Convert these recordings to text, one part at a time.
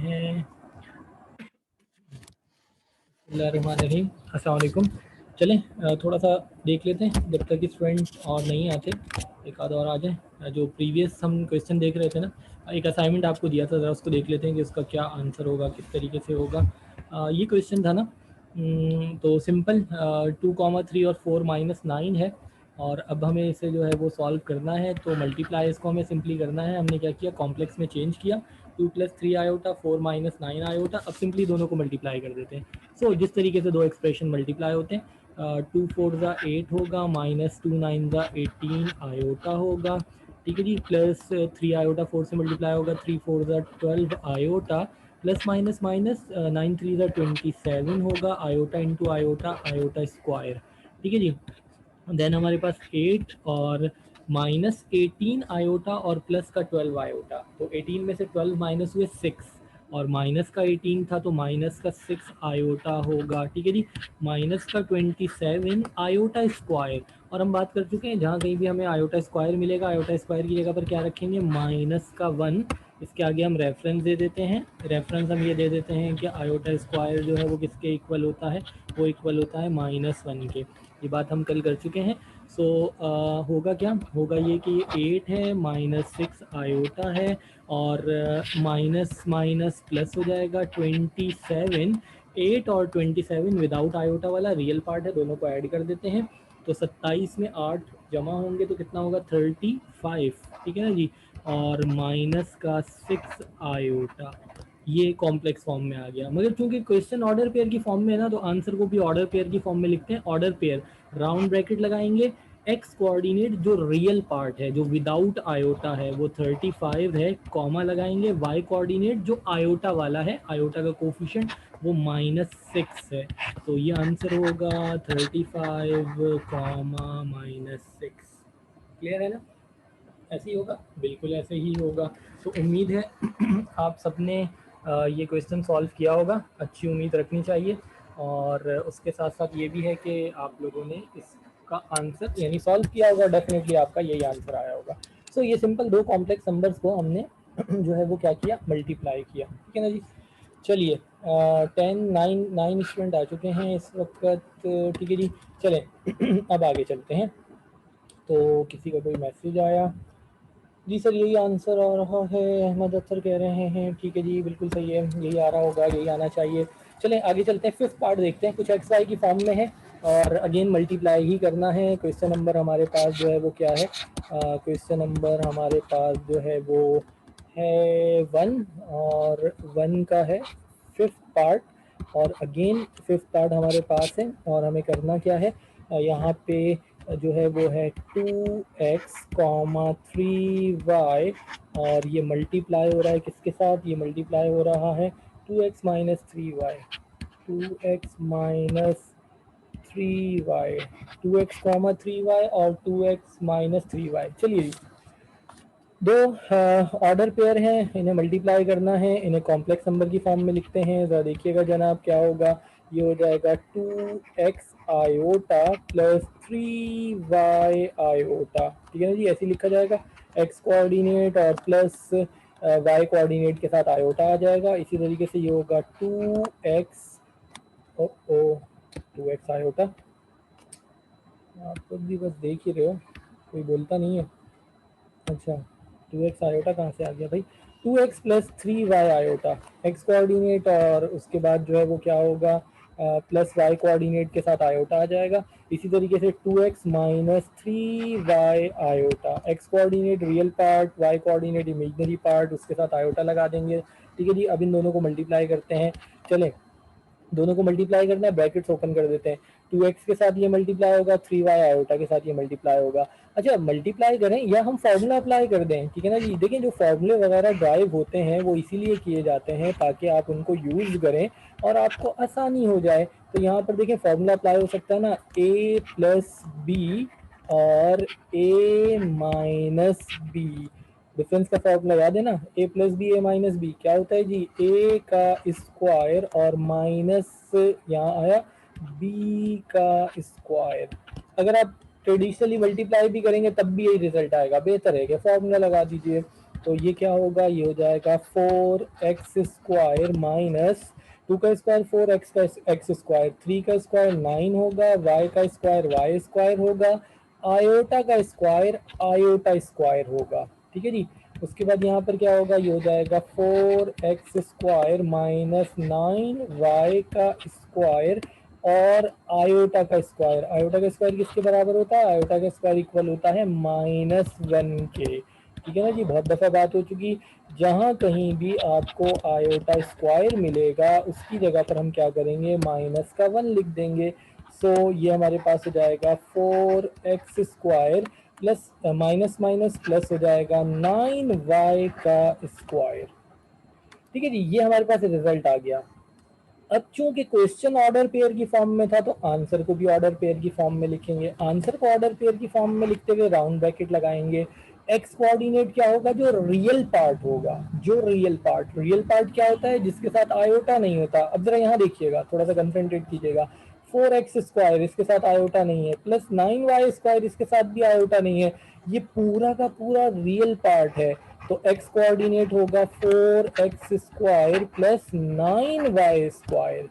हैं। अस्सलाम वालेकुम। चलें थोड़ा सा देख लेते हैं जब तक स्टूडेंट और नहीं आते, एक आध और आ जाए। जो प्रीवियस हम क्वेश्चन देख रहे थे ना, एक असाइनमेंट आपको दिया था, ज़रा उसको देख लेते हैं कि उसका क्या आंसर होगा, किस तरीके से होगा। ये क्वेश्चन था ना, तो सिंपल 2, 3 और 4 - 9 है, और अब हमें इसे जो है वो सॉल्व करना है। तो मल्टीप्लाई इसको हमें सिंपली करना है। हमने क्या किया, कॉम्प्लेक्स में चेंज किया, 2 + 3 आयोटा 4 - 9 आयोटा। अब सिंपली दोनों को मल्टीप्लाई कर देते हैं। सो जिस तरीके से दो एक्सप्रेशन मल्टीप्लाई होते हैं, 2 4 = 8 होगा, -2 9 = 18 आयोटा होगा, ठीक है जी, प्लस 3 आयोटा 4 से मल्टीप्लाई होगा, 3 4 = 12 आयोटा, प्लस माइनस माइनस 9 3 = 27 होगा, iota into iota, iota square, ठीक है जी। देन हमारे पास 8 और -18 आयोटा और प्लस का 12 आयोटा। तो 18 में से 12 माइनस हुए 6, और माइनस का 18 था तो माइनस का 6 आयोटा होगा, ठीक है जी। माइनस का 27 आयोटा स्क्वायर, और हम बात कर चुके हैं जहाँ कहीं भी हमें आयोटा स्क्वायर मिलेगा, आयोटा स्क्वायर की जगह पर क्या रखेंगे, -1। इसके आगे हम रेफरेंस दे देते हैं। रेफरेंस हम ये दे देते हैं कि आयोटा स्क्वायर जो है वो किसके इक्वल होता है, वो इक्वल होता है -1 के। ये बात हम कल कर चुके हैं। सो होगा क्या, होगा ये कि 8 है, -6 आयोटा है, और माइनस माइनस प्लस हो जाएगा 27। 8 और 27 विदाउट आयोटा वाला रियल पार्ट है, दोनों को ऐड कर देते हैं। तो 27 में 8 जमा होंगे तो कितना होगा, 35, ठीक है ना जी। और माइनस का 6 आयोटा, ये कॉम्प्लेक्स फॉर्म में आ गया। मगर चूंकि क्वेश्चन ऑर्डर पेयर की फॉर्म में है ना, तो आंसर को भी ऑर्डर पेयर की फॉर्म में लिखते हैं। ऑर्डर पेयर, राउंड ब्रैकेट लगाएंगे, एक्स कोऑर्डिनेट जो रियल पार्ट है, जो विदाउट आयोटा है, वो 35 है, कॉमा लगाएंगे। वाई कोऑर्डिनेट जो आयोटा वाला है, आयोटा का कोफिशिएंट वो -6 है। तो ये आंसर होगा 35, -6। क्लियर है ना, ऐसे ही होगा, बिल्कुल ऐसे ही होगा। तो उम्मीद है आप सबने ये क्वेश्चन सॉल्व किया होगा, अच्छी उम्मीद रखनी चाहिए। और उसके साथ साथ ये भी है कि आप लोगों ने इसका आंसर यानी सॉल्व किया होगा, डेफिनेटली आपका यही आंसर आया होगा। सो ये सिंपल दो कॉम्प्लेक्स नंबर्स को हमने जो है वो क्या किया, मल्टीप्लाई किया, ठीक है ना जी। चलिए 10 9 स्टूडेंट आ चुके हैं इस वक्त, ठीक है जी। चलें अब आगे चलते हैं। तो किसी का कोई मैसेज आया, जी सर यही आंसर आ रहा है, अहमद अख्तर कह रहे हैं, ठीक है जी, बिल्कुल सही है, यही आ रहा होगा, यही आना चाहिए। चलें आगे चलते हैं, फिफ्थ पार्ट देखते हैं। कुछ एक्स वाई की फॉर्म में है और अगेन मल्टीप्लाई ही करना है। क्वेश्चन नंबर हमारे पास जो है वो क्या है, क्वेश्चन नंबर हमारे पास जो है वो है 1, और 1 का है फिफ्थ पार्ट, और अगेन फिफ्थ पार्ट हमारे पास है। और हमें करना क्या है, यहाँ पे जो है वो है 2x, 3y, और ये मल्टीप्लाई हो रहा है किसके साथ, ये मल्टीप्लाई हो रहा है 2x - 3y, 2x - 3y, 2x, 3y और 2x - 3y। चलिए दो ऑर्डर पेयर हैं, इन्हें मल्टीप्लाई करना है, इन्हें कॉम्प्लेक्स नंबर की फॉर्म में लिखते हैं। ज़रा देखिएगा जनाब क्या होगा, ये हो जाएगा 2x iota plus 3y iota, ठीक है ना जी, ऐसे लिखा जाएगा। x कोऑर्डिनेट और प्लस y कोऑर्डिनेट के साथ आयोटा आ जाएगा। इसी तरीके से ये होगा 2x, ओ ओ 2x आयोटा, आप लोग भी बस देख ही रहे हो, कोई बोलता नहीं है। अच्छा 2x आयोटा कहाँ से आ गया भाई, 2x plus 3y iota, x coordinate, और उसके बाद जो है वो क्या होगा, प्लस y कोऑर्डिनेट के साथ आयोटा आ जाएगा। इसी तरीके से 2x - 3y iota, x coordinate real part, y coordinate imaginary part, उसके साथ आयोटा लगा देंगे, ठीक है जी। अब इन दोनों को मल्टीप्लाई करते हैं। चलें दोनों को मल्टीप्लाई करना है, ब्रैकेट्स ओपन कर देते हैं। 2x के साथ ये मल्टीप्लाई होगा, 3y आयोटा के साथ ये मल्टीप्लाई होगा। अच्छा मल्टीप्लाई करें या हम फार्मूला अप्लाई कर दें, ठीक है ना जी। देखें जो फार्मूले वगैरह ड्राइव होते हैं वो इसीलिए किए जाते हैं ताकि आप उनको यूज़ करें और आपको आसानी हो जाए। तो यहाँ पर देखें फार्मूला अप्लाई हो सकता है ना, a + b और a - b, डिफरेंस का फॉर्मूला याद है ना, a + b a - b क्या होता है जी, a का स्क्वायर और माइनस यहाँ आया b का स्क्वायर। अगर आप ट्रेडिशनली मल्टीप्लाई भी करेंगे तब भी यही रिजल्ट आएगा, बेहतर है कि फॉर्मूला लगा दीजिए। तो ये क्या होगा, ये हो जाएगा 4x² माइनस 2 का स्क्वायर 4x का एक्स स्क्वायर, 3 का स्क्वायर 9 होगा, y का स्क्वायर वाई स्क्वायर होगा, आयोटा का स्क्वायर आयोटा स्क्वायर होगा। ठीक है जी। उसके बाद यहाँ पर क्या होगा, ये हो जाएगा 4x² माइनस 9y का स्क्वायर और आयोटा का स्क्वायर। आयोटा का स्क्वायर किसके बराबर होता है, आयोटा का स्क्वायर इक्वल होता है -1 के। ठीक है ना जी, बहुत दफ़ा बात हो चुकी। जहाँ कहीं भी आपको आयोटा स्क्वायर मिलेगा उसकी जगह पर हम क्या करेंगे, -1 लिख देंगे। सो ये हमारे पास हो जाएगा 4x² plus minus minus plus हो जाएगा 9y का स्क्वायर। ठीक है जी, ये हमारे पास रिजल्ट आ गया। अब चूंकि क्वेश्चन ऑर्डर पेयर की फॉर्म में था तो आंसर को भी ऑर्डर पेयर की फॉर्म में लिखेंगे। आंसर को ऑर्डर पेयर की फॉर्म में लिखते हुए राउंड ब्रैकेट लगाएंगे। एक्स कोऑर्डिनेट क्या होगा, जो रियल पार्ट होगा। जो रियल पार्ट क्या होता है, जिसके साथ आयोटा नहीं होता। अब जरा यहाँ देखिएगा, थोड़ा सा कंसंट्रेट कीजिएगा। 4x² इसके साथ आयोटा नहीं है, प्लस 9y² इसके साथ भी आयोटा नहीं है। ये पूरा का पूरा रियल पार्ट है। तो x कोऑर्डिनेट होगा 4x² प्लस 9y²।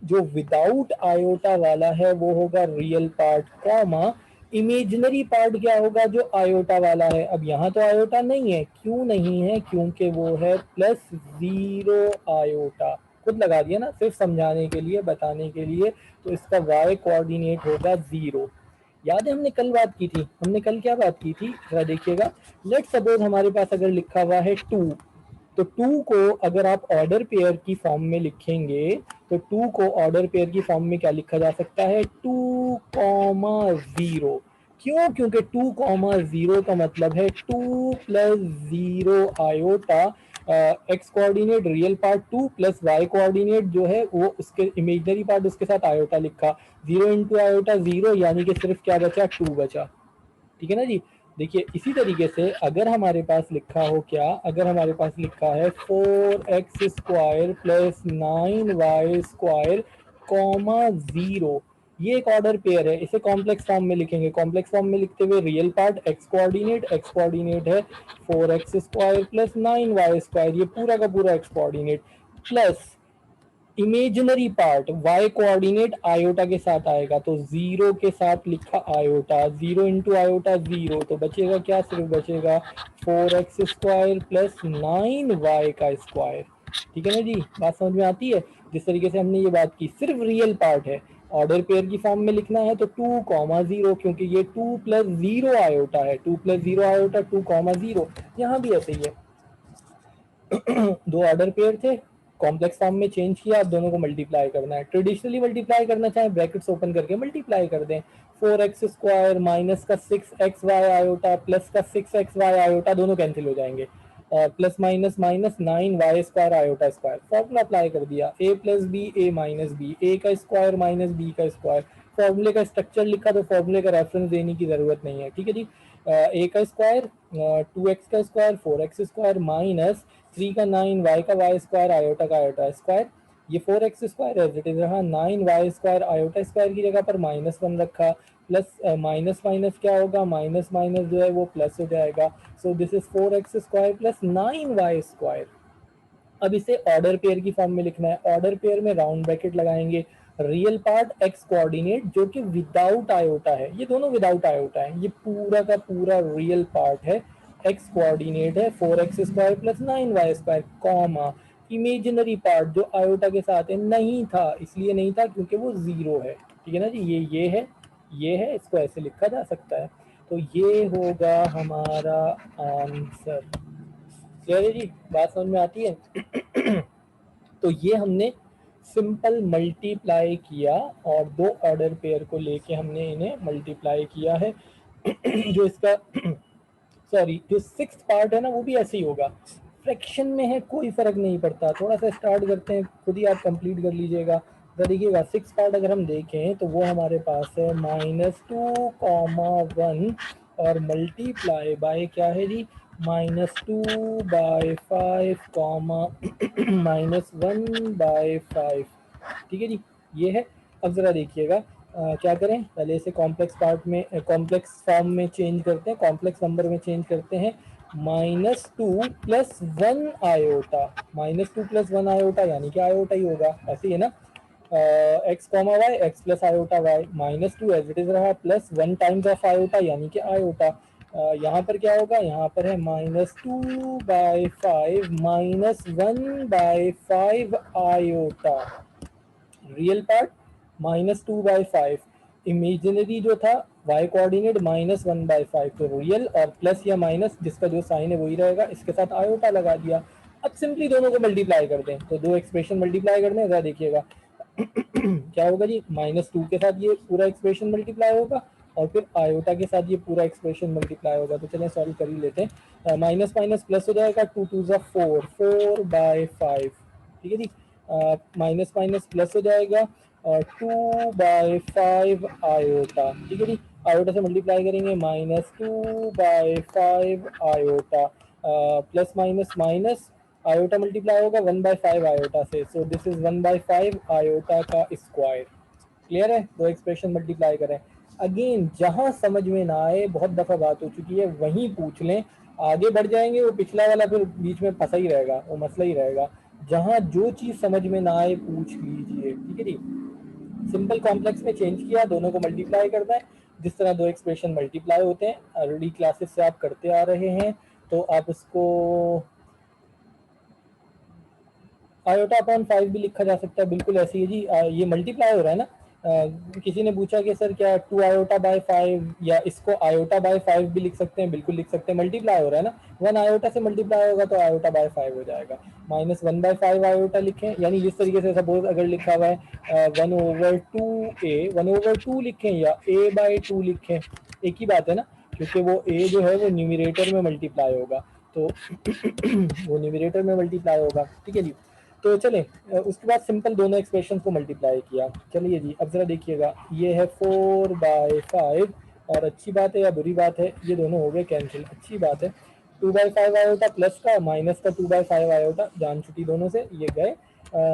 जो विदाउट आयोटा वाला है वो होगा real part, comma imaginary part क्या होगा, जो आयोटा वाला है। अब यहाँ तो आयोटा नहीं है, क्यों नहीं है, क्योंकि वो है +0 आयोटा। खुद लगा दिया ना, सिर्फ समझाने के लिए, बताने के लिए। तो इसका y कोऑर्डिनेट होगा 0। याद है हमने कल बात की थी, हमने कल क्या बात की थी, जरा देखिएगा। लेट सपोज हमारे पास अगर लिखा हुआ है 2, तो 2 को अगर आप ऑर्डर पेयर की फॉर्म में लिखेंगे तो 2 को ऑर्डर पेयर की फॉर्म में क्या लिखा जा सकता है, 2,0। क्यों, क्योंकि 2,0 का मतलब है 2 + 0 iota. X coordinate real part 2 plus y coordinate जो है वो उसके इमेजनरी पार्ट उसके साथ आयोटा लिखा। 0 इंटू आयोटा 0, यानी कि सिर्फ क्या बचा, 2 बचा। ठीक है ना जी। देखिए इसी तरीके से अगर हमारे पास लिखा हो क्या, अगर हमारे पास लिखा है 4x² प्लस 9y² कॉमा 0, ये एक ऑर्डर पेयर है। इसे कॉम्प्लेक्स फॉर्म में लिखेंगे। कॉम्प्लेक्स फॉर्म में लिखते हुए रियल पार्ट एक्स कोऑर्डिनेट है 4x² प्लस 9y², ये पूरा का पूरा x coordinate, plus imaginary part y coordinate iota के साथ आएगा। तो 0 के साथ लिखा आयोटा, 0 इंटू आयोटा 0, तो बचेगा क्या, सिर्फ बचेगा 4x² प्लस 9y का स्क्वायर। ठीक है ना जी, बात समझ में आती है। जिस तरीके से हमने ये बात की, सिर्फ रियल पार्ट है। ऑर्डर पेयर की फॉर्म में लिखना है तो 2,0, क्योंकि ये 2 + 0 आयोटा है, 2 + 0 आयोटा 2,0। यहाँ भी ऐसे ही है। दो ऑर्डर पेयर थे, कॉम्प्लेक्स फॉर्म में चेंज किया, अब दोनों को मल्टीप्लाई करना है। ट्रेडिशनली मल्टीप्लाई करना चाहे ब्रैकेट्स ओपन करके मल्टीप्लाई कर दें। 4x² माइनस का 6xy आयोटा प्लस का 6xy आयोटा, दोनों कैंसिल हो जाएंगे। Plus minus minus 9y² iota square, formula apply कर दिया। a + b a - b, a का स्क्वायर माइनस b का स्क्वायर। फॉर्मूले का स्ट्रक्चर लिखा तो फॉर्मूले का रेफरेंस देने की जरूरत नहीं है। ठीक है जी। a का स्क्वायर 2x का स्क्वायर 4x² माइनस 3 का 9 y का y² आयोटा का आयोटा स्क्वायर। ये 4x² एज इट इज रहा, 9y² आयोटा स्क्वायर की जगह पर -1 रखा। प्लस माइनस माइनस क्या होगा, माइनस माइनस जो है वो प्लस हो जाएगा। सो this is 4x² plus 9y²। अब इसे ऑर्डर पेयर की फॉर्म में लिखना है। ऑर्डर पेयर में राउंड ब्रैकेट लगाएंगे। रियल पार्ट एक्स कोऑर्डिनेट जो कि विदाउट आयोटा है, ये दोनों विदाउट आयोटा है, ये पूरा का पूरा रियल पार्ट है, एक्स कोऑर्डिनेट है 4x² plus 9y², comma imaginary part जो आयोटा के साथ है, नहीं था, इसलिए नहीं था क्योंकि वो 0 है। ठीक है ना जी, ये है, ये है, इसको ऐसे लिखा जा सकता है। तो ये होगा हमारा आंसर। क्लियर है जी, बात समझ में आती है। तो ये हमने सिंपल मल्टीप्लाई किया और दो ऑर्डर पेयर को लेके हमने इन्हें मल्टीप्लाई किया है। जो इसका सॉरी जो सिक्स्थ पार्ट है ना, वो भी ऐसे ही होगा। फ्रैक्शन में है, कोई फर्क नहीं पड़ता। थोड़ा सा स्टार्ट करते हैं, खुद ही आप कंप्लीट कर लीजिएगा। तो देखिएगा सिक्स पार्ट अगर हम देखें तो वो हमारे पास है -2,1 और मल्टीप्लाई बाय क्या है जी, -2/5 -1/5। ठीक है जी, ये है। अब ज़रा देखिएगा क्या करें, पहले इसे कॉम्प्लेक्स पार्ट में कॉम्प्लेक्स फॉर्म में चेंज करते हैं, कॉम्प्लेक्स नंबर में चेंज करते हैं। -2 प्लस 1 आयोटा, -2 प्लस 1 आयोटा यानी कि आयोटा ही होगा, ऐसे ही है ना। X comma y, x plus iota y, -2 as it is रहा, प्लस 1 टाइम्स ऑफ आयोटा यानी कि आयोटा। यहाँ पर क्या होगा, यहाँ पर है -2/5 -1/5 आयोटा, रियल पार्ट -2/5, इमेजिनरी जो था y कोऑर्डिनेट -1/5, तो रियल और प्लस या माइनस जिसका जो साइन है वही रहेगा, इसके साथ आयोटा लगा दिया। अब सिंपली दोनों को मल्टीप्लाई कर दें, तो दो एक्सप्रेशन मल्टीप्लाई कर दें, जरा देखिएगा क्या होगा जी, -2 के साथ ये पूरा एक्सप्रेशन मल्टीप्लाई होगा और फिर आयोटा के साथ ये पूरा एक्सप्रेशन मल्टीप्लाई होगा। तो चलें सॉल्व कर ही लेते हैं। माइनस माइनस प्लस हो जाएगा, 2 2 4, 4/5, ठीक है जी। माइनस माइनस प्लस हो जाएगा, 2/5 आयोटा, ठीक है जी। आयोटा से मल्टीप्लाई करेंगे, -2/5 iota, plus minus minus, iota multiply होगा 1/5 आयोटा से, सो दिस इज 1/5 आयोटा का स्क्वायर। क्लियर है, दो एक्सप्रेशन मल्टीप्लाई करें। अगेन जहां समझ में ना आए, बहुत दफा बात हो चुकी है, वहीं पूछ लें, आगे बढ़ जाएंगे वो पिछला वाला फिर बीच में फंसा ही रहेगा, वो मसला ही रहेगा। जहां जो चीज समझ में ना आए पूछ लीजिए, ठीक है जी। सिंपल कॉम्प्लेक्स में चेंज किया, दोनों को मल्टीप्लाई करना है, जिस तरह दो एक्सप्रेशन मल्टीप्लाई होते हैं, अर्ली क्लासेस से आप करते आ रहे हैं, तो आप उसको आयोटा अपॉन 5 भी लिखा जा सकता है, बिल्कुल ऐसे ही जी। ये मल्टीप्लाई हो रहा है ना। किसी ने पूछा कि सर क्या 2 आयोटा बाय 5 या इसको आयोटा बाय 5 भी लिख सकते हैं, बिल्कुल लिख सकते हैं, मल्टीप्लाई हो रहा है ना। 1 आयोटा से मल्टीप्लाई होगा तो आयोटा बाय 5 हो जाएगा, -1/5 आयोटा लिखें, यानी जिस तरीके से सपोज अगर लिखा हुआ है 1/2a, 1/2 लिखें या a/2 लिखें, एक ही बात है ना, क्योंकि वो a जो है वो न्यूमरेटर में मल्टीप्लाई होगा, तो वो न्यूमरेटर में मल्टीप्लाई होगा, ठीक है जी। तो चलें, उसके बाद सिंपल दोनों एक्सप्रेशन को मल्टीप्लाई किया। चलिए जी, अब जरा देखिएगा, ये है 4/5, और अच्छी बात है या बुरी बात है, ये दोनों हो गए कैंसिल, अच्छी बात है। 2/5 आयोटा प्लस का माइनस का 2/5 आयोटा, जान छुट्टी दोनों से, ये गए।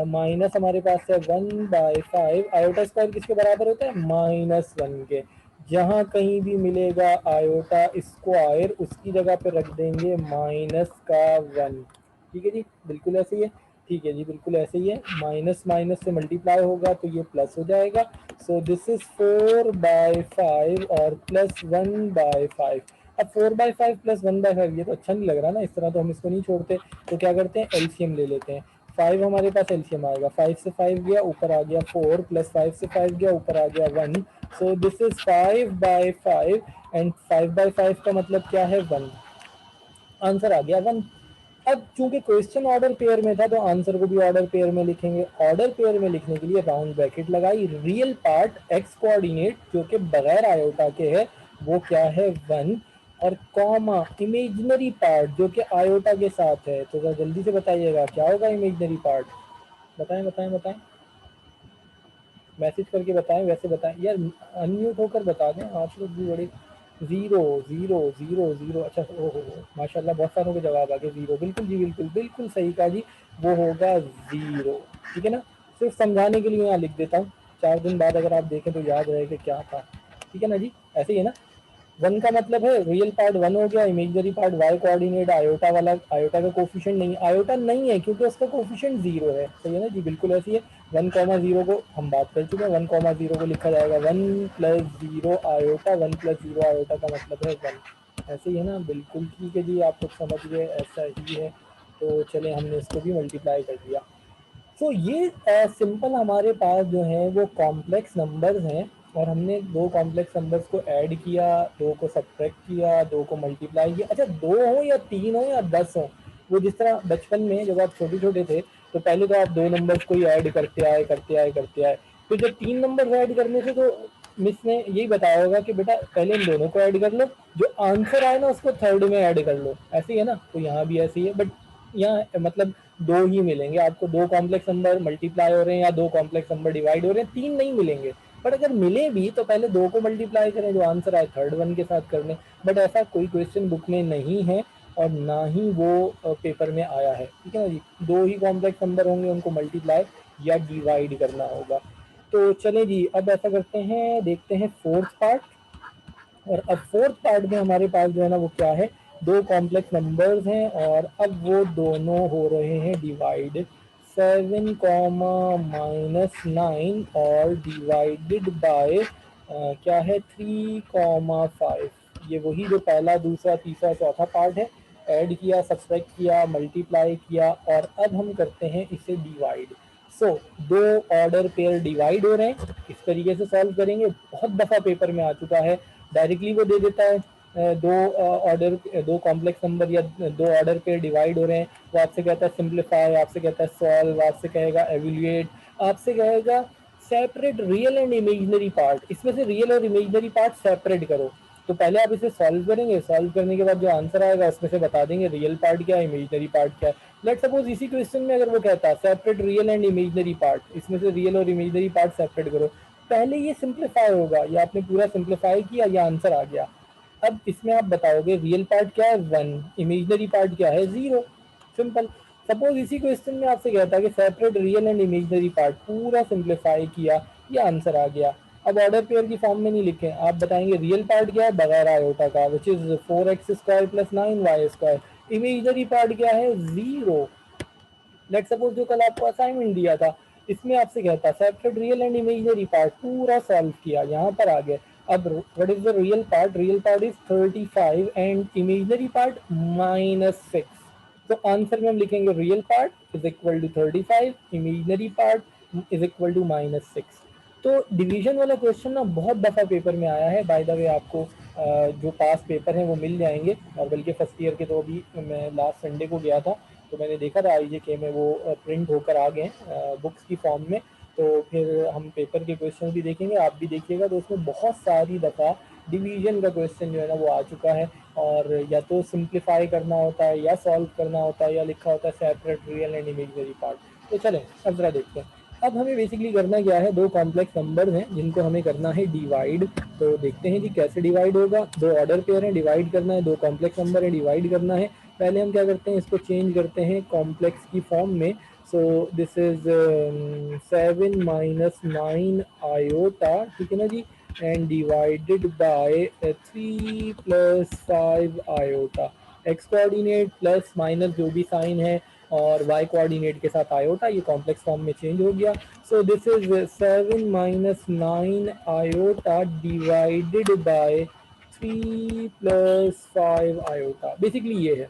माइनस हमारे पास है 1/5 आयोटा स्क्वायर किसके बराबर होता है, -1 के। जहाँ कहीं भी मिलेगा आयोटा स्क्वायर उसकी जगह पे रख देंगे -1, ठीक है जी, बिल्कुल ऐसे ही है, ठीक है जी, बिल्कुल ऐसे ही है। माइनस माइनस से मल्टीप्लाई होगा तो ये प्लस हो जाएगा, सो दिस इज 4/5 और प्लस 1/5। अब 4/5 प्लस 1/5 ये तो अच्छा नहीं लग रहा ना, इस तरह तो हम इसको नहीं छोड़ते, तो क्या करते हैं, एलसीएम ले लेते हैं। 5 हमारे पास एलसीएम आएगा, 5 से 5 गया ऊपर आ गया 4, प्लस 5 से 5 गया ऊपर आ गया 1, सो दिस इज 5/5 एंड 5/5 का मतलब क्या है, 1, आंसर आ गया 1। अब चूंकि क्वेश्चन ऑर्डर पेयर में था तो आंसर को भी ऑर्डर पेयर में लिखेंगे। ऑर्डर पेयर में लिखने के लिए राउंड ब्रैकेट लगाई, रियल पार्ट एक्स कोऑर्डिनेट जो कि बगैर आयोटा के है वो क्या है, 1, और कॉमा इमेजिनरी पार्ट जो कि आयोटा के साथ है। तो जल्दी से बताइएगा क्या होगा इमेजिनरी पार्ट, बताएं बताएं बताएं, मैसेज करके बताएं, वैसे बताएं यार, अनम्यूट होकर बता दें, आप लोग भी बड़े। 0 0 0 0, अच्छा, ओहो माशाल्लाह बहुत सारों के जवाब आ गए, 0, बिल्कुल जी, बिल्कुल बिल्कुल सही कहा जी, वो होगा 0, ठीक है ना। सिर्फ समझाने के लिए यहाँ लिख देता हूँ, 4 दिन बाद अगर आप देखें तो याद रहे कि क्या था, ठीक है ना जी, ऐसे ही है ना। 1 का मतलब है रियल पार्ट 1 हो गया, imaginary part y coordinate, iota वाला, आयोटा का कोफिशिएंट नहीं, आयोटा नहीं है क्योंकि उसका कोफिशिएंट 0 है, सही है ना जी, बिल्कुल ऐसी है। 1,0 को हम बात कर चुके हैं, 1,0 को लिखा जाएगा 1 + 0 आयोटा, 1 + 0 आयोटा का मतलब है 1, ऐसे ही है ना, बिल्कुल ठीक है जी, आप लोग समझ गए, ऐसा ही है। तो चले, हमने इसको भी मल्टीप्लाई कर दिया। तो ये सिंपल हमारे पास जो है वो कॉम्प्लेक्स नंबर्स हैं, और हमने दो कॉम्प्लेक्स नंबर्स को ऐड किया, दो को सब्ट्रैक्ट किया, दो को मल्टीप्लाई किया। अच्छा, 2 हो या 3 हो या 10 हो, वो जिस तरह बचपन में जब आप छोटे छोटे थे तो पहले तो आप दो नंबर्स को ही ऐड करते आए करते आए करते आए, फिर जब 3 नंबर ऐड करने थे तो मिस ने यही बताया होगा कि बेटा पहले इन दोनों को ऐड कर लो, जो आंसर आए ना उसको थर्ड में ऐड कर लो, ऐसे ही है ना। तो यहाँ भी ऐसे ही है, बट यहाँ मतलब दो ही मिलेंगे आपको, दो कॉम्प्लेक्स नंबर मल्टीप्लाई हो रहे हैं या दो कॉम्प्लेक्स नंबर डिवाइड हो रहे हैं, 3 नहीं मिलेंगे। बट अगर मिले भी तो पहले दो को मल्टीप्लाई करें, जो आंसर आए थर्ड वन के साथ कर लें। बट ऐसा कोई क्वेश्चन बुक में नहीं है और ना ही वो पेपर में आया है, ठीक है ना जी। दो ही कॉम्प्लेक्स नंबर होंगे, उनको मल्टीप्लाई या डिवाइड करना होगा। तो चले जी, अब ऐसा करते हैं, देखते हैं फोर्थ पार्ट। और अब फोर्थ पार्ट में हमारे पास जो है ना वो क्या है, दो कॉम्प्लेक्स नंबर्स हैं और अब वो दोनों हो रहे हैं डिवाइड। 7 कॉमा -9 और डिवाइडेड बाय क्या है 3 कॉमा 5। ये वही जो पहला दूसरा तीसरा चौथा पार्ट है, ऐड किया, सब्सट्रैक्ट किया, मल्टीप्लाई किया और अब हम करते हैं इसे डिवाइड। सो दो ऑर्डर पेयर डिवाइड हो रहे हैं, इस तरीके से सॉल्व करेंगे। बहुत दफ़ा पेपर में आ चुका है, डायरेक्टली वो दे देता है दो ऑर्डर दो कॉम्प्लेक्स नंबर या दो ऑर्डर पेयर डिवाइड हो रहे हैं, वो आपसे कहता है सिंप्लीफाई, आपसे कहता है सॉल्व, आपसे कहेगा एवेल्युएट, आपसे कहेगा separate real and imaginary part, इसमें से रियल और इमेजिनरी पार्ट सेपरेट करो। तो पहले आप इसे सॉल्व करेंगे, सॉल्व करने के बाद जो आंसर आएगा उसमें से बता देंगे रियल पार्ट क्या है, इमेजिनरी पार्ट क्या है। लेट सपोज इसी क्वेश्चन में अगर वो कहता है separate real and imaginary part, इसमें से रियल और इमेजिनरी पार्ट सेपरेट करो, पहले ये सिंप्लीफाई होगा, या आपने पूरा सिंप्लीफाई किया या आंसर आ गया। अब इसमें आप बताओगे रियल पार्ट क्या है 1, इमेजिनरी पार्ट क्या है 0, सिंपल। सपोज इसी क्वेश्चन में आपसे कहता है कि separate real and imaginary part, पूरा सिंप्लीफाई किया, ये आंसर आ गया। अब ऑर्डर पेयर की फॉर्म में नहीं लिखे, आप बताएंगे रियल पार्ट क्या है बगैर आयोटा का, which is 4x² + 9y²। Imaginary part क्या है 0। लेट सपोज जो कल आपको असाइनमेंट दिया था, इसमें आपसे कहता separate real and imaginary part, पूरा सॉल्व किया, यहाँ पर आ गए। अब what is the real part? Real part is 35 and imaginary part -6। तो आंसर में हम लिखेंगे real part is equal to 35, imaginary part is equal to -6। तो डिवीजन वाला क्वेश्चन ना बहुत दफ़ा पेपर में आया है। बाय द वे आपको जो पास पेपर हैं वो मिल जाएंगे, और बल्कि फर्स्ट ईयर के तो अभी मैं लास्ट संडे को गया था तो मैंने देखा था IJK में वो प्रिंट होकर आ गए बुक्स की फॉर्म में। तो फिर हम पेपर के क्वेश्चन भी देखेंगे, आप भी देखिएगा, तो उसमें बहुत सारी दफ़ा डिवीजन का क्वेश्चन जो है ना वो आ चुका है, और या तो सिंप्लीफाई करना होता है या सॉल्व करना होता है, या लिखा होता है separate real and imaginary part. तो चलें अब जरा देखते हैं। अब हमें बेसिकली करना क्या है, दो कॉम्प्लेक्स नंबर्स हैं जिनको हमें करना है डिवाइड। तो देखते हैं जी कैसे डिवाइड होगा। दो ऑर्डर पेयर हैं, डिवाइड करना है, दो कॉम्प्लेक्स नंबर है, डिवाइड करना है। पहले हम क्या करते हैं, इसको चेंज करते हैं कॉम्प्लेक्स की फॉर्म में। सो दिस इज 7 - 9 आयोटा, ठीक है ना जी, and divided by 3 + 5 iota. X coordinate plus minus जो भी साइन है और वाई कोऑर्डिनेट के साथ आयोटा, ये कॉम्प्लेक्स फॉर्म में चेंज हो गया। सो this is 7 - 9 iota divided by 3 + 5 iota, basically ये है।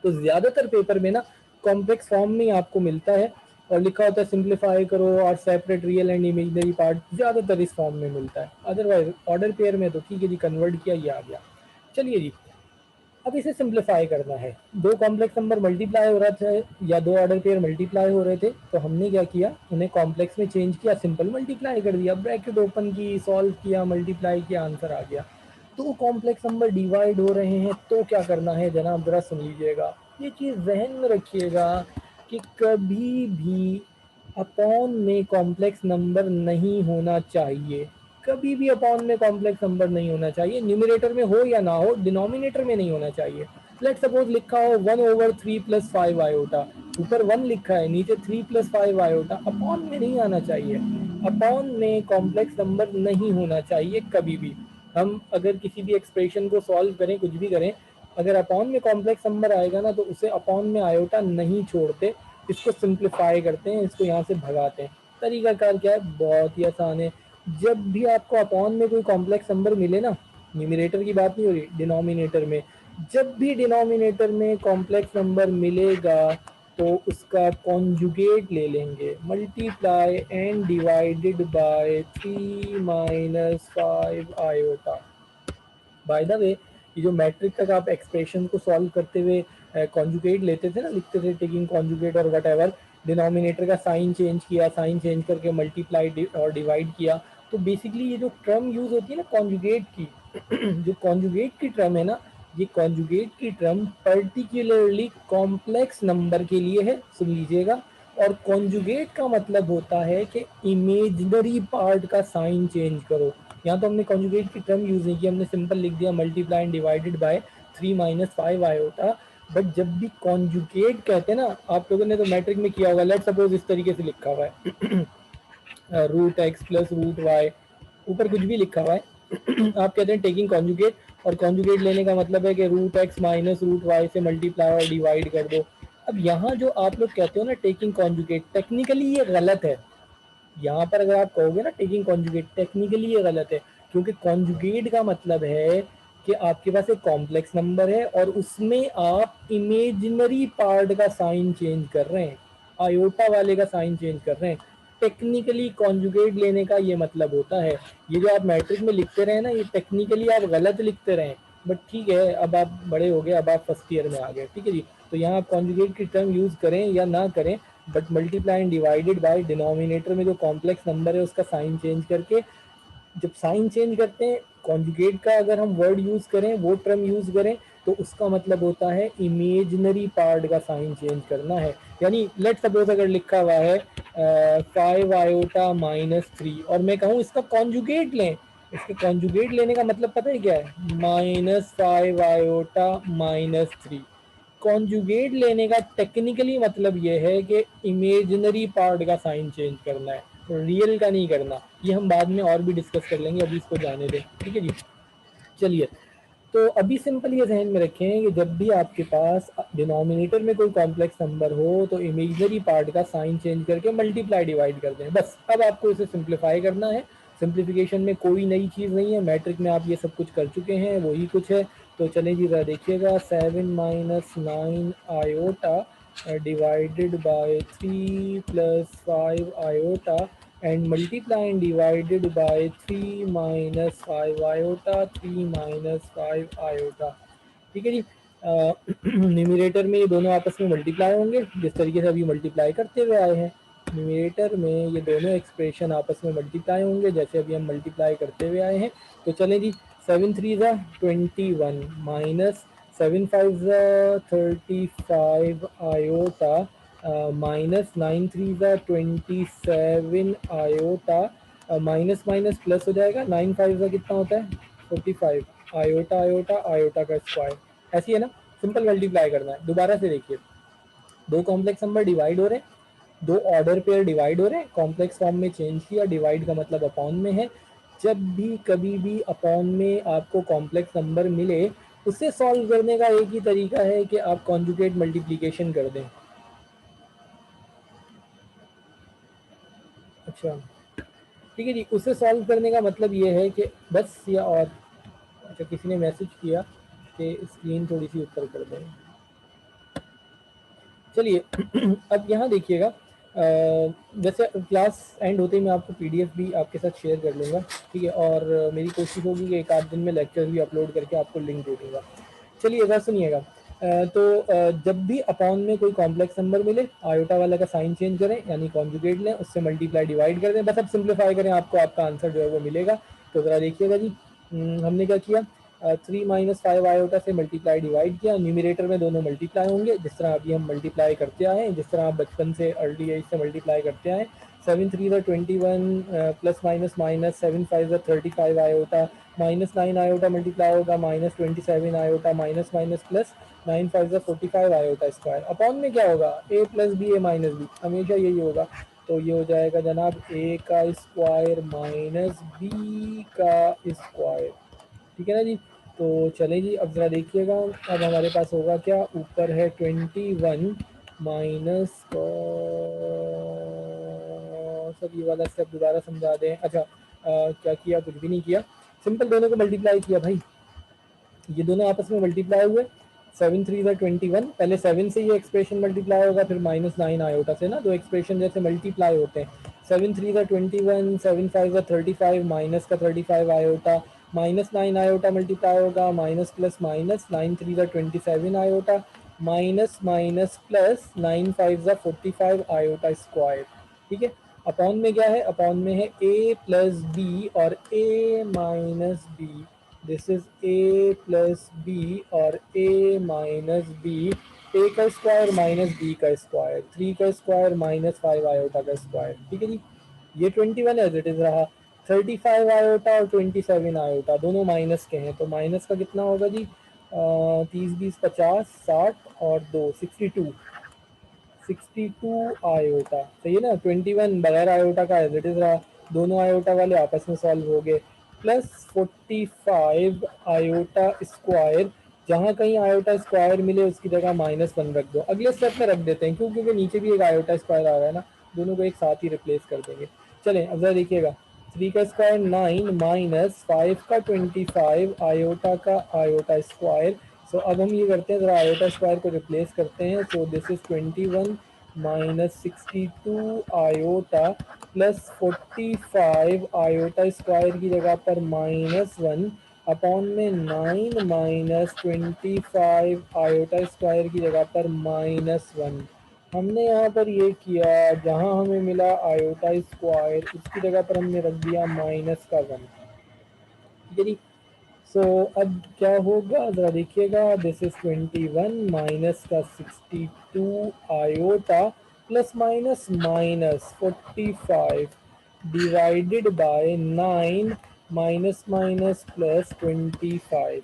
तो ज्यादातर पेपर में ना कॉम्प्लेक्स फॉर्म में आपको मिलता है, और लिखा होता है सिंप्लीफाई करो और separate real and imaginary part, ज्यादातर इस फॉर्म में मिलता है। अदरवाइज ऑर्डर पेयर में तो ठीक है जी, कन्वर्ट किया, ये आ गया। चलिए जी, अब इसे सिंप्लीफाई करना है। दो कॉम्प्लेक्स नंबर मल्टीप्लाई हो रहा था या दो ऑर्डर पेयर मल्टीप्लाई हो रहे थे, तो हमने क्या किया, उन्हें कॉम्प्लेक्स में चेंज किया, सिंपल मल्टीप्लाई कर दिया, ब्रैकेट ओपन की, सॉल्व किया, मल्टीप्लाई किया, आंसर आ गया। दो कॉम्प्लेक्स नंबर डिवाइड हो रहे हैं तो क्या करना है जनाब, जरा सुन लीजिएगा, ये चीज़ जहन में रखिएगा कि कभी भी अपॉन में कॉम्प्लेक्स नंबर नहीं होना चाहिए। कभी भी अपॉन में कॉम्प्लेक्स नंबर नहीं होना चाहिए, न्यूमरेटर में हो या ना हो, डिनोमिनेटर में नहीं होना चाहिए। लेट सपोज लिखा हो 1/3 + 5 आयोटा, ऊपर 1 लिखा है, नीचे 3 + 5 आयोटा, अपॉन में नहीं आना चाहिए। अपॉन में कॉम्प्लेक्स नंबर नहीं होना चाहिए कभी भी। हम अगर किसी भी एक्सप्रेशन को सॉल्व करें, कुछ भी करें, अगर अपॉन में कॉम्प्लेक्स नंबर आएगा ना तो उसे अपॉन में आयोटा नहीं छोड़ते, इसको सिंप्लीफाई करते हैं, इसको यहाँ से भगाते हैं। तरीकाकार क्या है, बहुत ही आसान है। जब भी आपको अपॉन में कोई कॉम्प्लेक्स नंबर मिले ना, न्यूमरेटर की बात नहीं हो रही, डिनोमिनेटर में, जब भी डिनोमिनेटर में कॉम्प्लेक्स नंबर मिलेगा तो उसका कॉन्जुगेट ले लेंगे, multiply and divided by 3 - 5 iota. By the way, ये जो मैट्रिक तक आप एक्सप्रेशन को सॉल्व करते हुए कॉन्जुगेट लेते थे ना, लिखते थे टेकिंग कॉन्जुगेट और वट एवर, डिनोमिनेटर का साइन चेंज किया, साइन चेंज करके मल्टीप्लाई और डिवाइड किया, तो बेसिकली ये जो टर्म यूज होती है ना कॉन्जुगेट की जो कॉन्जुगेट की टर्म है ना, ये कॉन्जुगेट की टर्म पर्टिकुलरली कॉम्प्लेक्स नंबर के लिए है, सुन लीजिएगा। और कॉन्जुगेट का मतलब होता है कि इमेजिनरी पार्ट का साइन चेंज करो। यहाँ तो हमने कॉन्जुगेट की टर्म यूज नहीं की, हमने सिंपल लिख दिया multiply and divided by 3 - 5 iota. But जब भी कॉन्जुगेट कहते हैं ना, आप लोगों ने तो मैट्रिक में किया होगा, लेट सपोज इस तरीके से लिखा हुआ है √x + √y, ऊपर कुछ भी लिखा हुआ है आप कहते हैं टेकिंग कॉन्जुगेट, और कॉन्जुगेट लेने का मतलब है कि root x minus root y से मल्टीप्लाई और डिवाइड कर दो। अब यहाँ जो आप लोग कहते हो ना टेकिंग कॉन्जुगेट, टेक्निकली ये गलत है। यहाँ पर अगर आप कहोगे ना टेकिंग कॉन्जुगेट, टेक्निकली ये गलत है, क्योंकि कॉन्जुगेट का मतलब है कि आपके पास एक कॉम्प्लेक्स नंबर है और उसमें आप इमेजिनरी पार्ट का साइन चेंज कर रहे हैं, आयोटा वाले का साइन चेंज कर रहे हैं। टेक्निकली कॉन्जुगेट लेने का ये मतलब होता है। ये जो आप मैट्रिक में लिखते रहे ना, ये टेक्निकली आप गलत लिखते रहे, बट ठीक है, अब आप बड़े हो गए, अब आप फर्स्ट ईयर में आ गए, ठीक है जी। तो यहाँ आप कॉन्जुगेट की टर्म यूज करें या ना करें, but multiply and divided by denominator में जो कॉम्प्लेक्स नंबर है उसका साइन चेंज करके, जब साइन चेंज करते हैं कॉन्जुगेट का, अगर हम वर्ड यूज करें, वो टर्म यूज करें, तो उसका मतलब होता है इमेजिनरी पार्ट का साइन चेंज करना है। यानी लेट सपोज अगर लिखा हुआ है 5 आयोटा माइनस 3 और मैं कहूँ इसका कॉन्जुगेट लें, इसके कॉन्जुगेट लेने का मतलब पता है क्या है, -5 आयोटा माइनस 3। कॉन्जुगेट लेने का टेक्निकली मतलब ये है कि इमेजिनरी पार्ट का साइन चेंज करना है, रियल का नहीं करना। ये हम बाद में और भी डिस्कस कर लेंगे, अभी इसको जाने दें, ठीक है जी। चलिए, तो अभी सिंपल ये जहन में रखें कि जब भी आपके पास डिनोमिनेटर में कोई कॉम्प्लेक्स नंबर हो तो इमेजिनरी पार्ट का साइन चेंज करके मल्टीप्लाई डिवाइड कर दें, बस। अब आपको इसे सिंप्लीफाई करना है। सिंप्लीफिकेशन में कोई नई चीज़ नहीं है, मैट्रिक में आप ये सब कुछ कर चुके हैं, वही कुछ है। तो चलें जी, ज़रा देखिएगा, 7 - 9 iota divided by 3 + 5 iota and multiply and divided by 3 - 5 iota, 3 - 5 iota, ठीक है जी। न्यूमरेटर में ये दोनों आपस में मल्टीप्लाई होंगे, जिस तरीके से अभी मल्टीप्लाई करते हुए आए हैं। न्यूमरेटर में ये दोनों एक्सप्रेशन आपस में मल्टीप्लाई होंगे जैसे अभी हम मल्टीप्लाई करते हुए आए हैं। तो चलें जी, 7 3 21 minus 7 5 35 iota -9 3 27 iota, minus minus plus हो जाएगा, 9 5 का कितना होता है 45 आयोटा आयोटा आयोटा का स्क्वायर। ऐसी है ना, सिंपल मल्टीप्लाई करना है। दोबारा से देखिए, दो कॉम्प्लेक्स नंबर डिवाइड हो रहे हैं, दो ऑर्डर पेयर डिवाइड हो रहे हैं, कॉम्प्लेक्स फॉर्म में चेंज किया, डिवाइड का मतलब अपॉन में है। जब भी कभी भी अपॉन में आपको कॉम्प्लेक्स नंबर मिले, उसे सॉल्व करने का एक ही तरीका है कि आप कॉन्जुगेट मल्टीप्लिकेशन कर दें। अच्छा, ठीक है जी, उसे सॉल्व करने का मतलब ये है कि बस, या और अच्छा, किसी ने मैसेज किया कि स्क्रीन थोड़ी सी ऊपर कर दें। चलिए, अब यहाँ देखिएगा, जैसे क्लास एंड होते ही मैं आपको पीडीएफ भी आपके साथ शेयर कर लूँगा, ठीक है, और मेरी कोशिश होगी कि एक आध दिन में लेक्चर भी अपलोड करके आपको लिंक दे दूँगा। चलिए इधर सुनिएगा, जब भी अपॉन में कोई कॉम्प्लेक्स नंबर मिले, आयोटा वाला का साइन चेंज करें, यानी कॉन्जुगेट लें, उससे मल्टीप्लाई डिवाइड कर दें, बस अब सिंप्लीफाई करें, आपको आपका आंसर जो है वो मिलेगा। तो ज़रा देखिएगा जी, हमने क्या किया, 3 - 5 आयोटा से मल्टीप्लाई डिवाइड किया, न्यूमरेटर में दोनों मल्टीप्लाई होंगे जिस तरह अभी हम मल्टीप्लाई करते आए हैं, जिस तरह आप बचपन से अर्ली एज से मल्टीप्लाई करते आए। 7 3 21 plus minus minus 7 5 35 iota, -9 iota multiply होगा -27 iota, minus minus plus 9 5 45 iota square. Upon में क्या होगा, a plus b, a minus b, हमेशा यही होगा। तो ये हो जाएगा जनाब a का स्क्वायर माइनस बी का स्क्वायर, ठीक है ना जी। तो चले जी, अब ज़रा देखिएगा, अब हमारे पास होगा क्या, ऊपर है 21 माइनस, सब ये वाला स्टेप दोबारा समझा दें। अच्छा, क्या किया, कुछ भी नहीं किया, सिंपल दोनों को मल्टीप्लाई किया भाई, ये दोनों आपस में मल्टीप्लाई हुए। 7 3 21, पहले 7 से ये एक्सप्रेशन मल्टीप्लाई होगा, फिर -9 आयोटा से ना, दो एक्सप्रेशन जैसे मल्टीप्लाई होते हैं। 7 3 21, 7 5 35, माइनस का 35 आयोटा, -9 आयोटा मल्टीप्लाई होगा, minus plus minus 9 3 27 iota, minus minus plus 9 5 45 iota square, ठीक है। अपॉन में क्या है, अपॉन में है a प्लस बी और a minus b, this is a plus b और a माइनस बी, a का स्क्वायर माइनस b का स्क्वायर, 3 का स्क्वायर -5 आयोटा का स्क्वायर, ठीक है जी। ये 21 एज इट इज रहा। 35 आयोटा और 27 आयोटा दोनों माइनस के हैं, तो माइनस का कितना होगा जी, 30 20 50 60 और 2 62 आयोटा, सही है ना। 21 बगैर आयोटा का एज इट इज रहा, दोनों आयोटा वाले आपस में सॉल्व हो गए। प्लस 45 आयोटा स्क्वायर, जहाँ कहीं आयोटा स्क्वायर मिले उसकी जगह -1 रख दो। अगले स्टेप में रख देते हैं क्योंकि नीचे भी एक आयोटा स्क्वायर आ रहा है ना, दोनों को एक साथ ही रिप्लेस कर देंगे। चलें अब जरा देखिएगा, 3 का स्क्वायर 9 माइनस 5 का 25 आयोटा का आयोटा स्क्वायर। सो अब हम ये करते हैं, जरा आयोटा स्क्वायर को रिप्लेस करते हैं। सो this is 21 minus 62 iota plus 45 iota square की जगह पर -1 अपॉन में 9 माइनस 25 आयोटा स्क्वायर की जगह पर -1। हमने यहाँ पर ये किया, जहाँ हमें मिला आयोटा स्क्वायर उसकी जगह पर हमने रख दिया -1। ठीक है जी। सो अब क्या होगा जरा देखिएगा, दिस इज 21 माइनस का 62 iota plus minus minus 45 divided by 9 minus minus plus 25।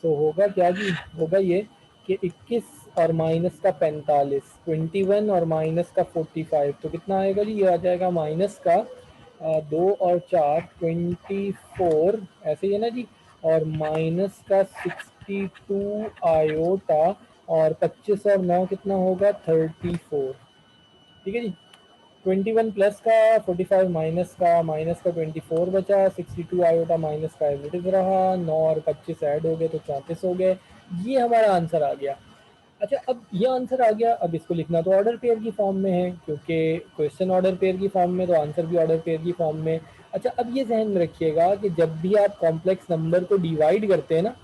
सो होगा क्या जी, होगा ये कि 21 और माइनस का 45, 21 और माइनस का 45, तो कितना आएगा जी, ये आ जाएगा माइनस का 2 और 4 24, ऐसे ही है ना जी, और माइनस का 62 आयोटा और 25 और 9 कितना होगा 34। ठीक है जी। 21 प्लस का 45 माइनस का 24 बचा, 62 आयोटा माइनस का एज इट इज रहा, 9 और 25 ऐड हो गए तो 34 हो गए। ये हमारा आंसर आ गया। अच्छा अब ये आंसर आ गया, अब इसको लिखना तो ऑर्डर पेयर की फॉर्म में है क्योंकि क्वेश्चन ऑर्डर पेयर की फॉर्म में, तो आंसर भी ऑर्डर पेयर की फॉर्म में। अच्छा अब ये ध्यान में रखिएगा कि जब भी आप कॉम्प्लेक्स नंबर को डिवाइड करते हैं ना,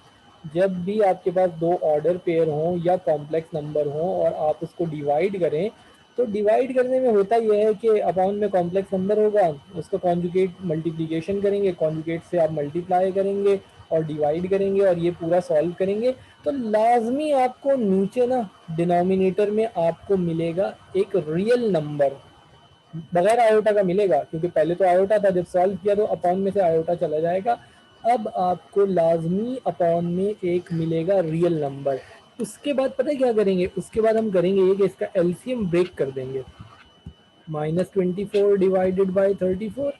जब भी आपके पास दो ऑर्डर पेयर हों या कॉम्प्लेक्स नंबर हों और आप उसको डिवाइड करें, तो डिवाइड करने में होता यह है कि अपॉन में कॉम्प्लेक्स नंबर होगा, उसको कॉन्जुगेट मल्टीप्लिकेशन करेंगे, कॉन्जुगेट से आप मल्टीप्लाई करेंगे और डिवाइड करेंगे और ये पूरा सॉल्व करेंगे, तो लाजमी आपको नीचे ना डिनोमिनेटर में आपको मिलेगा एक रियल नंबर, बगैर आयोटा का मिलेगा, क्योंकि पहले तो आयोटा था, जब सॉल्व किया तो अपॉन में से आयोटा चला जाएगा। अब आपको लाजमी अपॉन में एक मिलेगा रियल नंबर। उसके बाद पता है क्या करेंगे, उसके बाद हम करेंगे ये कि इसका एलसीएम ब्रेक कर देंगे। -24 divided by 34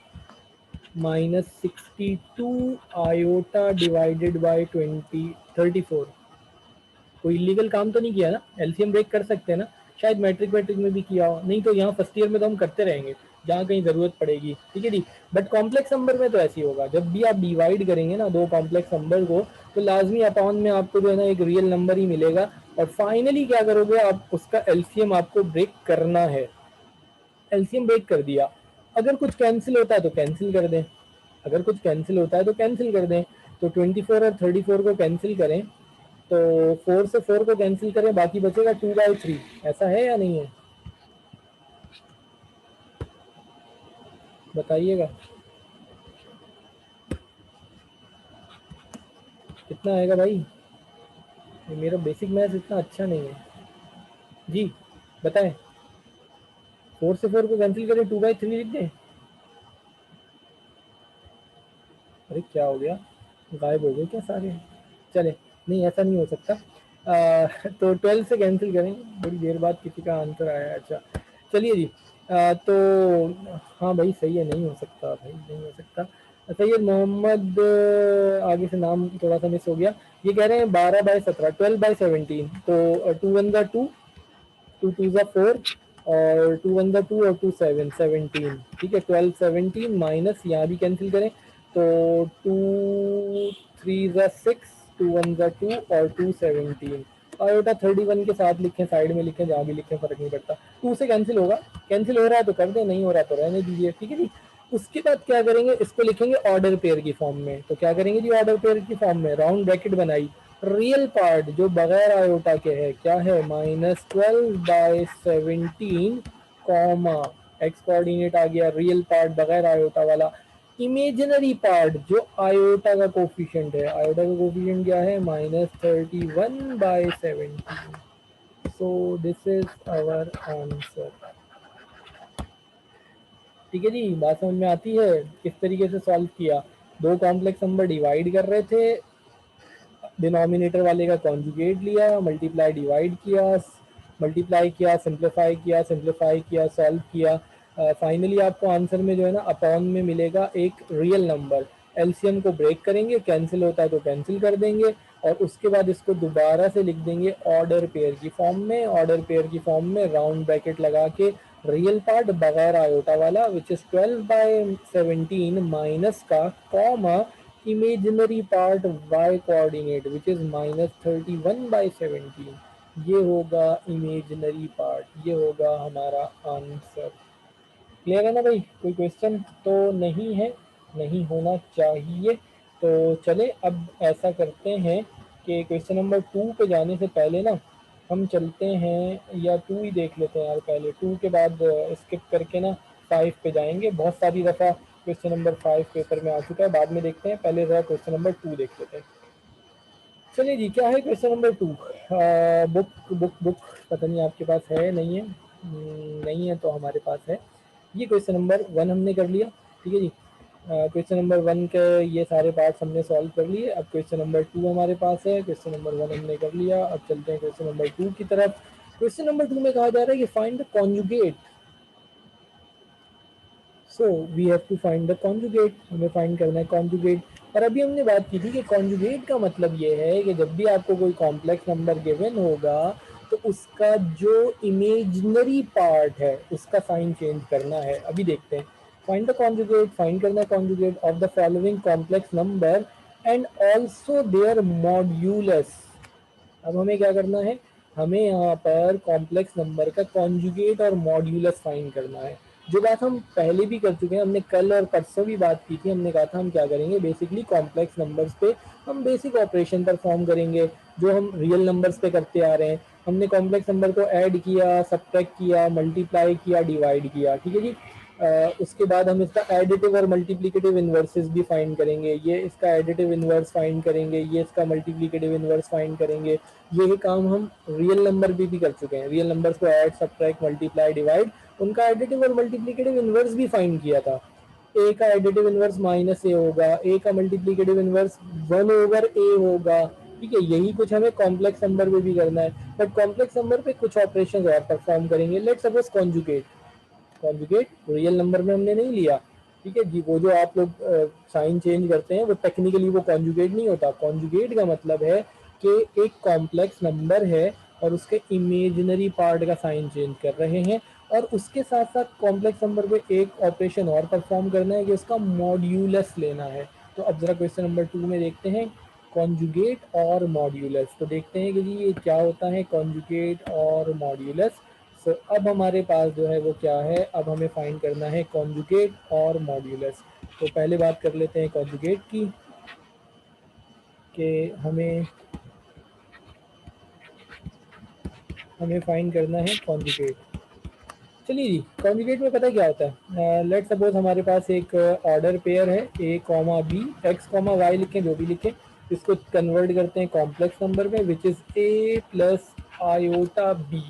-62 iota divided by 34। कोई इलीगल काम तो नहीं किया ना, एलसीएम ब्रेक कर सकते हैं ना, शायद मैट्रिक में भी किया हो, नहीं तो यहाँ फर्स्ट ईयर में तो हम करते रहेंगे जहाँ कहीं ज़रूरत पड़ेगी। ठीक है जी। बट कॉम्प्लेक्स नंबर में तो ऐसे ही होगा, जब भी आप डिवाइड करेंगे ना दो कॉम्प्लेक्स नंबर को, तो लाजमी अपॉन में आपको जो है ना एक रियल नंबर ही मिलेगा। और फाइनली क्या करोगे आप, उसका एलसीएम आपको ब्रेक करना है। एलसीएम ब्रेक कर दिया, अगर कुछ कैंसिल होता है तो कैंसिल कर दें, अगर कुछ कैंसिल होता है तो कैंसिल कर दें। तो 24 और 34 को कैंसिल करें, तो 4 से 4 को कैंसिल करें, बाकी बचेगा 2/3। ऐसा है या नहीं है, बताइएगा कितना आएगा भाई, ये मेरा बेसिक मैथ्स इतना अच्छा नहीं है जी, बताएं। 4 से 4 को कैंसिल करें, 2/3 लिख दें। अरे क्या हो गया, गायब हो गए क्या सारे, चले, नहीं ऐसा नहीं हो सकता। तो 12 से कैंसिल करें, बड़ी देर बाद किसी का आंसर आया। अच्छा चलिए जी। तो हाँ भाई सही है, नहीं हो सकता भाई, नहीं हो सकता। सैयद मोहम्मद, आगे से नाम थोड़ा सा मिस हो गया। ये कह रहे हैं 12/17, 12/17, तो 2 1 2, 2 2 4 और 2 1 2 और 2 7 17। ठीक है, 12 17 माइनस यहाँ भी कैंसिल करें, तो 2 3 6, 2 1 2 और 2 17। आयोटा 31 के साथ लिखें, साइड में लिखें, जहाँ भी लिखें फर्क नहीं पड़ता। 2 से कैंसिल होगा, कैंसिल हो रहा है तो कर दें, नहीं हो रहा तो रहने दीजिए। ठीक है जी। उसके बाद क्या करेंगे, इसको लिखेंगे ऑर्डर पेयर की फॉर्म में। तो क्या करेंगे जी, ऑर्डर पेयर की फॉर्म में राउंड ब्रैकेट बनाई, रियल पार्ट जो बगैर आयोटा के है क्या है, -12/17 कॉमा, एक्स कोऑर्डिनेट आ गया, रियल पार्ट बगैर आयोटा वाला। इमेजिनरी पार्ट जो आयोटा का कोफिशिएंट है, आयोटा का कोफिशिएंट क्या है, -31/17। So this is our answer. ठीक है जी, बात समझ में आती है किस तरीके से सॉल्व किया। दो कॉम्प्लेक्स नंबर डिवाइड कर रहे थे, डिनोमिनेटर वाले का कॉन्जुगेट लिया, मल्टीप्लाई डिवाइड किया, मल्टीप्लाई किया, सिंप्लीफाई किया, सॉल्व किया। फाइनली आपको आंसर में जो है ना अपॉन में मिलेगा एक रियल नंबर। एलसीएम को ब्रेक करेंगे, कैंसिल होता है तो कैंसिल कर देंगे, और उसके बाद इसको दोबारा से लिख देंगे ऑर्डर पेयर की फॉर्म में। ऑर्डर पेयर की फॉर्म में राउंड ब्रैकेट लगा के रियल पार्ट बगैर आयोटा वाला विच इज 12/17 माइनस का comma imaginary part y coordinate which is -31/17, ये होगा इमेजिनरी पार्ट, ये होगा हमारा आंसर। क्लियर है ना भाई? कोई क्वेश्चन तो नहीं है, नहीं होना चाहिए। तो चले अब ऐसा करते हैं कि क्वेश्चन नंबर 2 पे जाने से पहले ना हम चलते हैं, या 2 ही देख लेते हैं यार पहले, 2 के बाद स्किप करके ना 5 पे जाएंगे। बहुत सारी दफ़ा क्वेश्चन नंबर 5 पेपर में आ चुका है, बाद में देखते हैं, पहले जरा क्वेश्चन नंबर 2 देख लेते हैं। चलिए जी, क्या है question number 2? Book book book पता नहीं आपके पास है, नहीं है? नहीं है तो हमारे पास है। ये क्वेश्चन नंबर 1 हमने कर लिया, ठीक है जी। क्वेश्चन नंबर 1 के ये सारे पार्ट्स हमने सॉल्व कर लिए। अब क्वेश्चन नंबर 2 हमारे पास है, क्वेश्चन नंबर 1 हमने कर लिया। अब चलते हैं क्वेश्चन नंबर 2 की तरफ। क्वेश्चन नंबर 2 में कहा जा रहा है कि find the conjugate. So we have to find the conjugate, हमें फाइंड करना है कॉन्जुगेट। और अभी हमने बात की थी कि कॉन्जुगेट का मतलब ये है कि जब भी आपको कोई कॉम्प्लेक्स नंबर गिवन होगा तो उसका जो इमेजिनरी पार्ट है उसका साइन चेंज करना है। अभी देखते हैं, फाइंड द कॉन्जुगेट, फाइंड करना है conjugate of the following complex number and also their modulus. अब हमें क्या करना है, हमें यहाँ पर कॉम्प्लेक्स नंबर का कॉन्जुगेट और मॉड्यूलस फाइंड करना है। जो बात हम पहले भी कर चुके हैं, हमने कल और परसों भी बात की थी। हमने कहा था हम क्या करेंगे, बेसिकली कॉम्प्लेक्स नंबर्स पे हम बेसिक ऑपरेशन परफॉर्म करेंगे जो हम रियल नंबर्स पे करते आ रहे हैं। हमने कॉम्प्लेक्स नंबर को ऐड किया, सब्ट्रैक्ट किया, मल्टीप्लाई किया, डिवाइड किया, ठीक है जी। उसके बाद हम इसका एडिटिव और मल्टीप्लिकेटिव इन्वर्सेस भी फाइंड करेंगे। ये इसका एडिटिव इन्वर्स फाइंड करेंगे, ये इसका मल्टीप्लिकेटिव इन्वर्स फाइंड करेंगे। ये काम हम रियल नंबर भी कर चुके हैं। रियल नंबर्स को ऐड, सब्ट्रैक्ट, मल्टीप्लाई, डिवाइड, उनका एडिटिव और मल्टीप्लिकेटिव इन्वर्स भी फाइंड किया था। ए का एडिटिव इन्वर्स माइनस ए होगा, ए का मल्टीप्लिकेटिव इन्वर्स 1/a होगा, ठीक है। यही कुछ हमें कॉम्प्लेक्स नंबर में भी करना है, बट कॉम्प्लेक्स नंबर पे कुछ ऑपरेशन और परफॉर्म करेंगे। Let's suppose conjugate. Conjugate real number में हमने नहीं लिया, ठीक है जी। वो जो आप लोग साइन चेंज करते हैं वो टेक्निकली वो कॉन्जुगेट नहीं होता। कॉन्जुगेट का मतलब है कि एक कॉम्प्लेक्स नंबर है और उसके इमेजिनरी पार्ट का साइन चेंज कर रहे हैं, और उसके साथ साथ कॉम्प्लेक्स नंबर पे एक ऑपरेशन और परफॉर्म करना है कि उसका मॉड्यूलस लेना है। तो अब जरा क्वेश्चन नंबर 2 में देखते हैं कॉन्जुगेट और मॉड्यूलस। तो देखते हैं कि जी ये क्या होता है कॉन्जुगेट और मॉड्यूलस। सो अब हमारे पास जो है वो क्या है, अब हमें फाइंड करना है कॉन्जुगेट और मॉड्यूलस। तो पहले बात कर लेते हैं कॉन्जुगेट की, कि हमें फाइंड करना है कॉन्जुगेट। चलिए जी, कॉन्जुगेट में पता क्या होता है, लेट सपोज हमारे पास एक ऑर्डर पेयर है A comma B, x comma y लिखें, जो भी लिखें, इसको कन्वर्ट करते हैं कॉम्प्लेक्स नंबर में which is a plus iota b.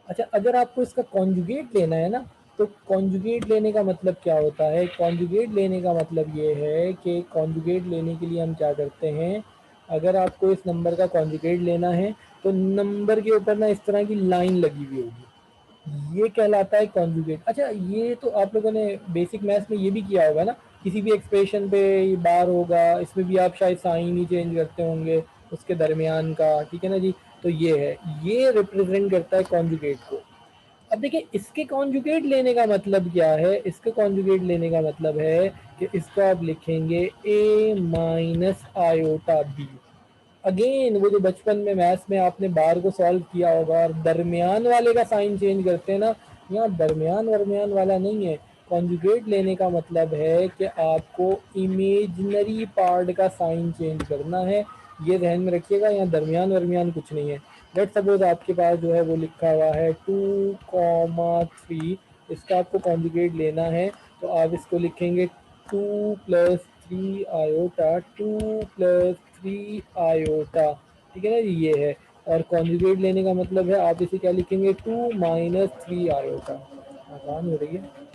अच्छा, अगर आपको इसका कॉन्जुगेट लेना है ना, तो कॉन्जुगेट लेने का मतलब क्या होता है? कॉन्जुगेट लेने का मतलब ये है कि कॉन्जुगेट लेने के लिए हम क्या करते हैं, अगर आपको इस नंबर का कॉन्जुगेट लेना है तो नंबर के ऊपर ना इस तरह की लाइन लगी हुई होगी, ये कहलाता है कॉन्जुगेट। अच्छा, ये तो आप लोगों ने बेसिक मैथ्स में ये भी किया होगा ना, किसी भी एक्सप्रेशन पे बार होगा, इसमें भी आप शायद साइन ही चेंज करते होंगे उसके दरमियान का, ठीक है ना जी। तो ये है, ये रिप्रेजेंट करता है कॉन्जुगेट को। अब देखिए, इसके कॉन्जुगेट लेने का मतलब क्या है, इसके कॉन्जुगेट लेने का मतलब है कि इसको आप लिखेंगे ए माइनस आयोटा बी। अगेन वो जो बचपन में मैथ्स में आपने बार को सॉल्व किया होगा और दरमियान वाले का साइन चेंज करते हैं ना, यहाँ दरमियान वरमियान वाला नहीं है। कॉन्जुगेट लेने का मतलब है कि आपको इमेजिनरी पार्ट का साइन चेंज करना है, ये ध्यान में रखिएगा। यहाँ दरमियान वरमियान कुछ नहीं है। लेट सपोज आपके पास जो है वो लिखा हुआ है 2,3, इसका आपको कॉन्जुगेट लेना है, तो आप इसको लिखेंगे 2 + 3 आयोटा, 2 + 3 आयोटा, ठीक है ना जी, ये है। और कॉन्जुगेट लेने का मतलब है आप इसे क्या लिखेंगे, 2 - 3 आयोटा। आसान हो रही है।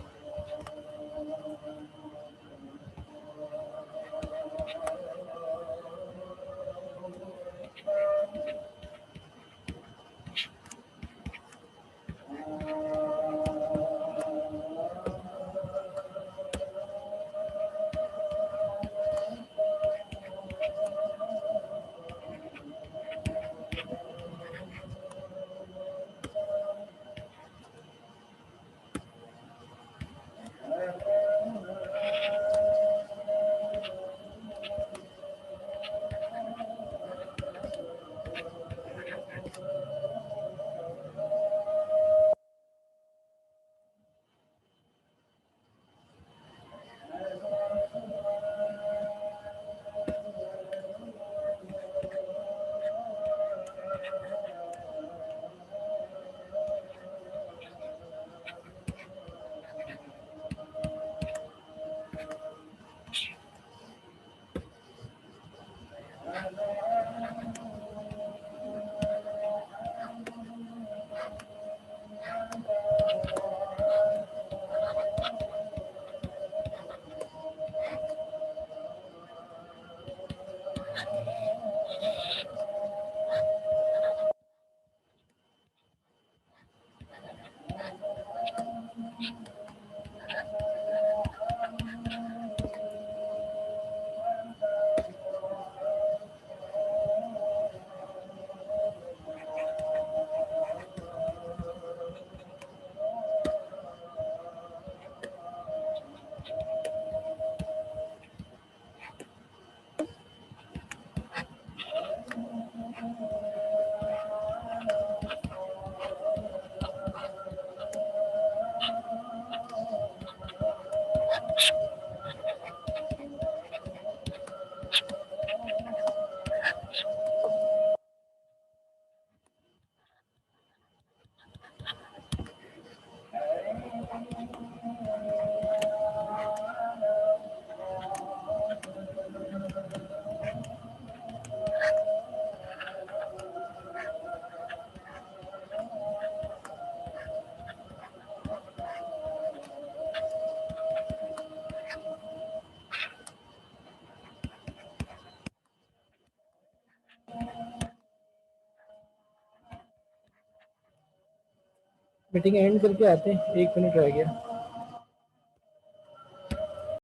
मीटिंग एंड करके आते हैं, 1 मिनट रह गया।